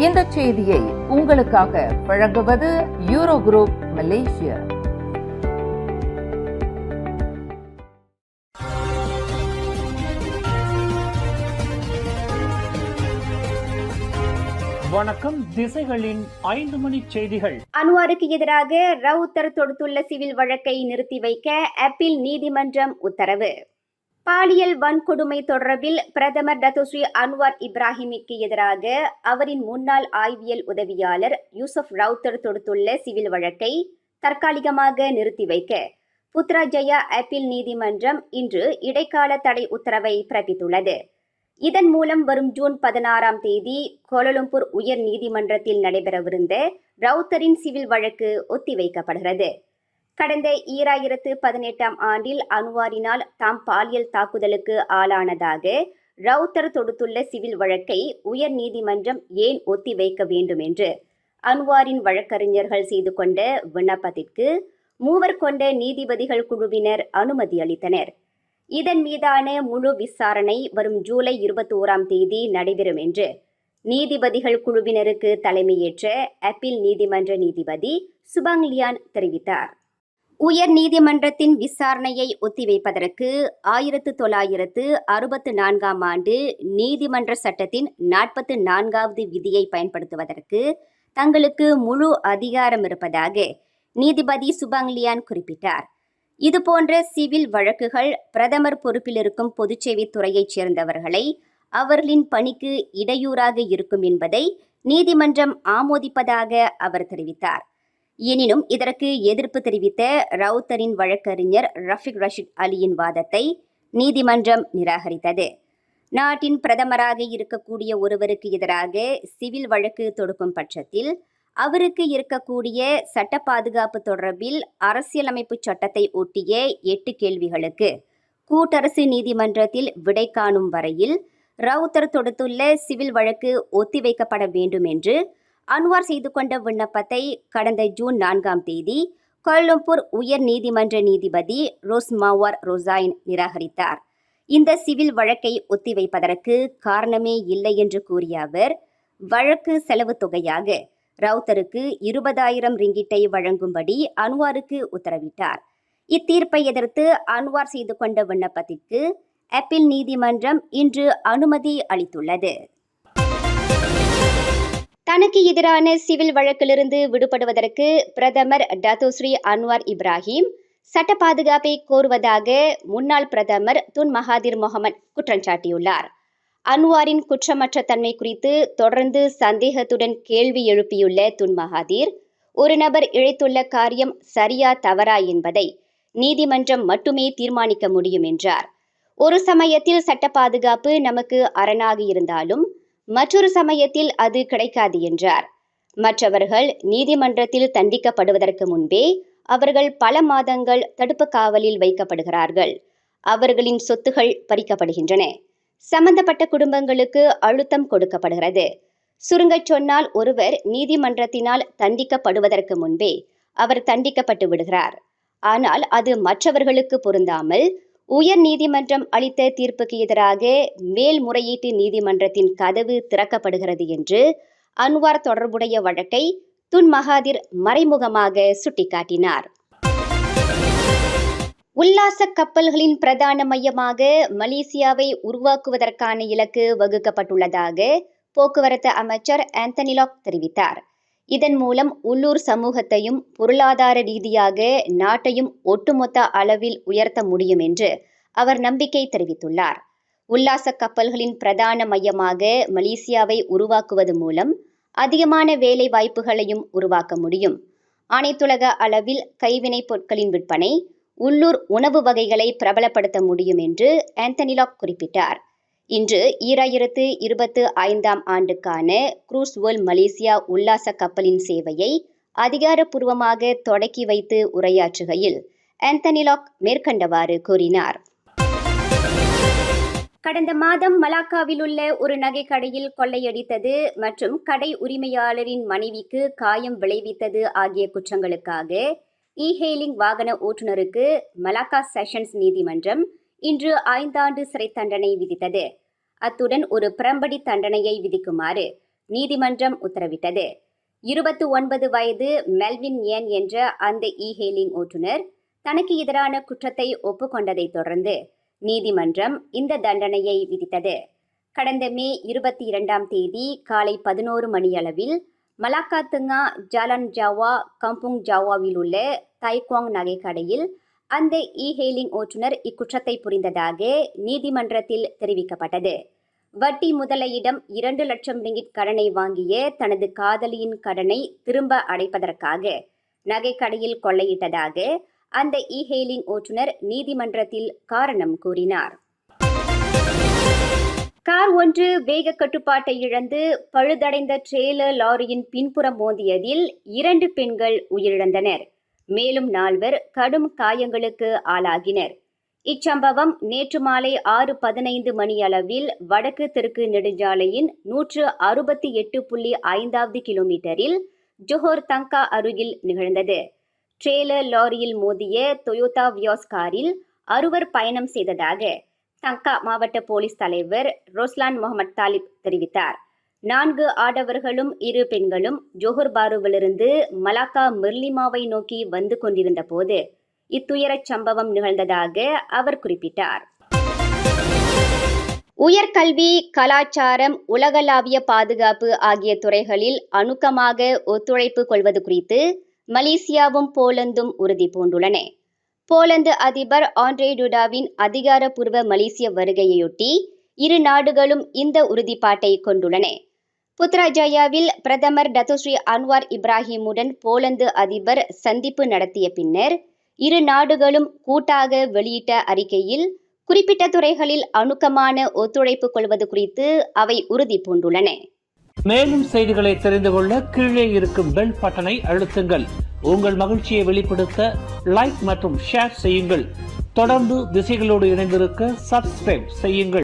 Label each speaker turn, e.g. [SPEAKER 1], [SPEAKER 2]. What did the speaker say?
[SPEAKER 1] இந்த செய்தியை உங்களுக்காக வழங்குவது யூரோ குரூப் மலேசியா.
[SPEAKER 2] வணக்கம். திசைகளின் 5 மணி செய்திகள்.
[SPEAKER 3] அன்வாருக்கு எதிராக ரவுத்தர் தொடுத்துள்ள சிவில் வழக்கை நிறுத்தி வைக்க அப்பீல் நீதிமன்றம் உத்தரவு. பாலியல் வன்கொடுமை தொடர்பில் பிரதமர் டத்தோஸ்ரீ அன்வார் இப்ராஹிமிற்கு எதிராக அவரின் முன்னாள் ஆய்வியல் உதவியாளர் யூசுப் ரவுத்தர் தொடுத்துள்ள சிவில் வழக்கை தற்காலிகமாக நிறுத்தி வைக்க புத்ராஜயா அப்பீல் நீதிமன்றம் இன்று இடைக்கால தடை உத்தரவை பிறப்பித்துள்ளது. இதன் மூலம் வரும் ஜூன் 16ஆம் தேதி கோலாலம்பூர் உயர் நீதிமன்றத்தில் நடைபெறவிருந்த ரவுத்தரின் சிவில் வழக்கு ஒத்திவைக்கப்படுகிறது. கடந்த 2018ஆம் ஆண்டில் அன்வாரினால் தாம் பாலியல் தாக்குதலுக்கு ஆளானதாக ரவுத்தர் தொடுத்துள்ள சிவில் வழக்கை உயர் நீதிமன்றம் ஏன் ஒத்திவைக்க வேண்டும் என்று அன்வாரின் வழக்கறிஞர்கள் செய்து கொண்ட விண்ணப்பத்திற்கு 3 கொண்ட நீதிபதிகள் குழுவினர் அனுமதி அளித்தனர். இதன் மீதான முழு விசாரணை வரும் ஜூலை 21ஆம் தேதி நடைபெறும் என்று நீதிபதிகள் குழுவினருக்கு தலைமையேற்ற அப்பீல் நீதிமன்ற நீதிபதி சுபாங்லியான் தெரிவித்தார். உயர் நீதிமன்றத்தின் விசாரணையை ஒத்திவைப்பதற்கு 1964ஆம் ஆண்டு நீதிமன்ற சட்டத்தின் 44வது விதியை பயன்படுத்துவதற்கு தங்களுக்கு முழு அதிகாரம் இருப்பதாக நீதிபதி சுபாங்லியான் குறிப்பிட்டார். இதுபோன்ற சிவில் வழக்குகள் பிரதமர் பொறுப்பில் இருக்கும் பொதுச்சேவை துறையைச் சேர்ந்தவர்களை அவர்களின் பணிக்கு இடையூறாக இருக்கும் என்பதை நீதிமன்றம் ஆமோதிப்பதாக அவர் தெரிவித்தார். எனினும் இதற்கு எதிர்ப்பு தெரிவித்த ரவுத்தரின் வழக்கறிஞர் ரஃபிக் ரஷீத் அலியின் வாதத்தை நீதிமன்றம் நிராகரித்தது. நாட்டின் பிரதமராக இருக்கக்கூடிய ஒருவருக்கு எதிராக சிவில் வழக்கு தொடுக்கும் பட்சத்தில் அவருக்கு இருக்கக்கூடிய சட்ட பாதுகாப்பு தொடர்பில் அரசியலமைப்பு சட்டத்தை ஒட்டிய 8 கேள்விகளுக்கு கூட்டரசு நீதிமன்றத்தில் விடை காணும் வரையில் ரவுத்தர் தொடுத்துள்ள சிவில் வழக்கு ஒத்திவைக்கப்பட வேண்டும் என்று அன்வார் செய்து கொண்ட விண்ணப்பத்தை கடந்த ஜூன் 4ஆம் தேதி கோலாலம்பூர் உயர் நீதிமன்ற நீதிபதி ரோஸ்மாவார் ரோசாயின் நிராகரித்தார். இந்த சிவில் வழக்கை ஒத்திவைப்பதற்கு காரணமே இல்லை என்று கூறிய அவர் வழக்கு செலவு தொகையாக ரவுத்தருக்கு 20,000 ரிங்கிட்டை வழங்கும்படி அன்வாருக்கு உத்தரவிட்டார். இத்தீர்ப்பை எதிர்த்து அன்வார் செய்து கொண்ட விண்ணப்பத்திற்கு அப்பீல் நீதிமன்றம் இன்று அனுமதி அளித்துள்ளது. தனக்கு எதிரான சிவில் வழக்கிலிருந்து விடுபடுவதற்கு பிரதமர் டத்தோஸ்ரீ அன்வார் இப்ராஹிம் சட்ட பாதுகாப்பை கோருவதாக முன்னாள் பிரதமர் துன் மகாதிர் முகமது குற்றம் சாட்டியுள்ளார். அன்வாரின் குற்றமற்ற தன்மை குறித்து தொடர்ந்து சந்தேகத்துடன் கேள்வி எழுப்பியுள்ள துன் மகாதிர், ஒரு நபர் இழைத்துள்ள காரியம் சரியா தவறா என்பதை நீதிமன்றம் மட்டுமே தீர்மானிக்க முடியும் என்றார். ஒரு சமயத்தில் சட்ட பாதுகாப்பு நமக்கு அரணாக இருந்தாலும் மற்றொரு சமயத்தில் அது கிடைக்காது என்றார். மற்றவர்கள் நீதிமன்றத்தில் தண்டிக்கப்படுவதற்கு முன்பே அவர்கள் பல மாதங்கள் தடுப்பு காவலில் வைக்கப்படுகிறார்கள். அவர்களின் சொத்துகள் பறிக்கப்படுகின்றன. சம்பந்தப்பட்ட குடும்பங்களுக்கு அழுத்தம் கொடுக்கப்படுகிறது. சுருங்கச் சொன்னால் ஒருவர் நீதிமன்றத்தினால் தண்டிக்கப்படுவதற்கு முன்பே அவர் தண்டிக்கப்பட்டு விடுகிறார். ஆனால் அது மற்றவர்களுக்கு பொருந்தாமல் உயர் நீதிமன்றம் அளித்த தீர்ப்புக்கு எதிராக மேல்முறையீட்டு நீதிமன்றத்தின் கதவு திறக்கப்படுகிறது என்று அன்வார் தொடர்புடைய வழக்கை துன் மகாதிர் மறைமுகமாக சுட்டிக்காட்டினார். உல்லாச கப்பல்களின் பிரதான மையமாக மலேசியாவை உருவாக்குவதற்கான இலக்கு வகுக்கப்பட்டுள்ளதாக போக்குவரத்து அமைச்சர் ஆந்தனி லாக் தெரிவித்தார். இதன் மூலம் உள்ளூர் சமூகத்தையும் பொருளாதார ரீதியாக நாட்டையும் ஒட்டுமொத்த அளவில் உயர்த்த முடியும் என்று அவர் நம்பிக்கை தெரிவித்துள்ளார். உல்லாச கப்பல்களின் பிரதான மையமாக மலேசியாவை உருவாக்குவது மூலம் அதிகமான வேலை வாய்ப்புகளையும் உருவாக்க முடியும். அனைத்துலக அளவில் கைவினைப் பொருட்களின் விற்பனை, உள்ளூர் உணவு வகைகளை பிரபலப்படுத்த முடியும் என்று ஆந்தனி லாக் குறிப்பிட்டார். இன்று 2025ஆம் ஆண்டுக்கான குரூஸ் வேர்ல்ட் மலேசியா உல்லாச கப்பலின் சேவையை அதிகாரப்பூர்வமாக தொடக்கி வைத்து உரையாற்றுகையில் ஆந்தனி லாக் மேற்கண்டவாறு கூறினார். கடந்த மாதம் மலாக்காவில் உள்ள ஒரு நகைக்கடையில் கொள்ளையடித்தது மற்றும் கடை உரிமையாளரின் மனைவிக்கு காயம் விளைவித்தது ஆகிய குற்றங்களுக்காக இ-ஹெயிலிங் வாகன ஓட்டுநருக்கு மலாக்கா செஷன்ஸ் நீதிமன்றம் இன்று 5 ஆண்டு சிறை தண்டனை விதித்தது. அத்துடன் ஒரு பிரம்படி தண்டனையை விதிக்குமாறு நீதிமன்றம் உத்தரவிட்டது. 29 வயது மெல்வின் ஏன் என்ற அந்த இ-ஹெயிலிங் ஓட்டுநர் தனக்கு எதிரான குற்றத்தை ஒப்புக்கொண்டதைத் தொடர்ந்து நீதிமன்றம் இந்த தண்டனையை விதித்தது. கடந்த மே 22ஆம் தேதி காலை 11 மணியளவில் மலாக்கா தங்கா ஜாலான் ஜாவா கம்புங் ஜாவாவில் உள்ள தைக்வாங் நகைக்கடையில் அந்த இ-ஹெயிலிங் ஓட்டுநர் இக்குற்றத்தை புரிந்ததாக நீதிமன்றத்தில் தெரிவிக்கப்பட்டது. வட்டி முதலையிடம் 2 லட்சம் ரிங்கிட் கடனை வாங்கிய தனது காதலியின் கடனை திரும்ப அடைப்பதற்காக நகைக்கடையில் கொள்ளையிட்டதாக அந்த இ-ஹெயிலிங் ஓட்டுநர் நீதிமன்றத்தில் காரணம் கூறினார். கார் ஒன்று வேக கட்டுப்பாட்டை இழந்து பழுதடைந்த ட்ரெய்லர் லாரியின் பின்புறம் மோதியதில் 2 பெண்கள் உயிரிழந்தனர். மேலும் 4 கடும் காயங்களுக்கு ஆளாகினர். இச்சம்பவம் நேற்று மாலை 6:15 மணியளவில் வடக்கு தெற்கு நெடுஞ்சாலையின் 168.5வது கிலோமீட்டரில் ஜோஹர் தங்கா அருகில் நிகழ்ந்தது. ட்ரெய்லர் லாரியில் மோதிய டொயோட்டா வியாஸ் காரில் 6 பயணம் செய்ததாக தங்கா மாவட்ட போலீஸ் தலைவர் ரோஸ்லான் முகமது தாலிப் தெரிவித்தார். 4 ஆடவர்களும் 2 பெண்களும் ஜோஹர் பாருவிலிருந்து மலாக்கா மெர்லிமாவை நோக்கி வந்து கொண்டிருந்த போது இத்துயரச் சம்பவம் நிகழ்ந்ததாக அவர் குறிப்பிட்டார். உயர்கல்வி, கலாச்சாரம், உலகளாவிய பாதுகாப்பு ஆகிய துறைகளில் அணுக்கமாக ஒத்துழைப்பு கொள்வது குறித்து மலேசியாவும் போலந்தும் உறுதி பூண்டுள்ளன. போலந்து அதிபர் ஆண்ட்ரே டுடாவின் அதிகாரப்பூர்வ மலேசிய வருகையொட்டி இரு நாடுகளும் இந்த உறுதிப்பாட்டை கொண்டுள்ளன. புத்ராஜயாவில் பிரதமர் டத்தோஸ்ரீ அன்வார் இப்ராஹிமுடன் போலந்து அதிபர் சந்திப்பு நடத்திய பின்னர் இரு நாடுகளும் கூட்டாக வெளியிட்ட அறிக்கையில் குறிப்பிட்ட துறைகளில் அணுக்கமான ஒத்துழைப்பு கொள்வது குறித்து அவை உறுதி பூண்டுள்ளன.
[SPEAKER 2] மேலும் செய்திகளை தெரிந்து கொள்ள கீழே இருக்கும் பெல் பட்டனை அழுத்துங்கள். உங்கள் மகிழ்ச்சியை வெளிப்படுத்த லைக் மற்றும் ஷேர் செய்யுங்கள். தொடர்ந்து திசைகளோடு இணைந்திருக்க சப்ஸ்கிரைப் செய்யுங்கள்.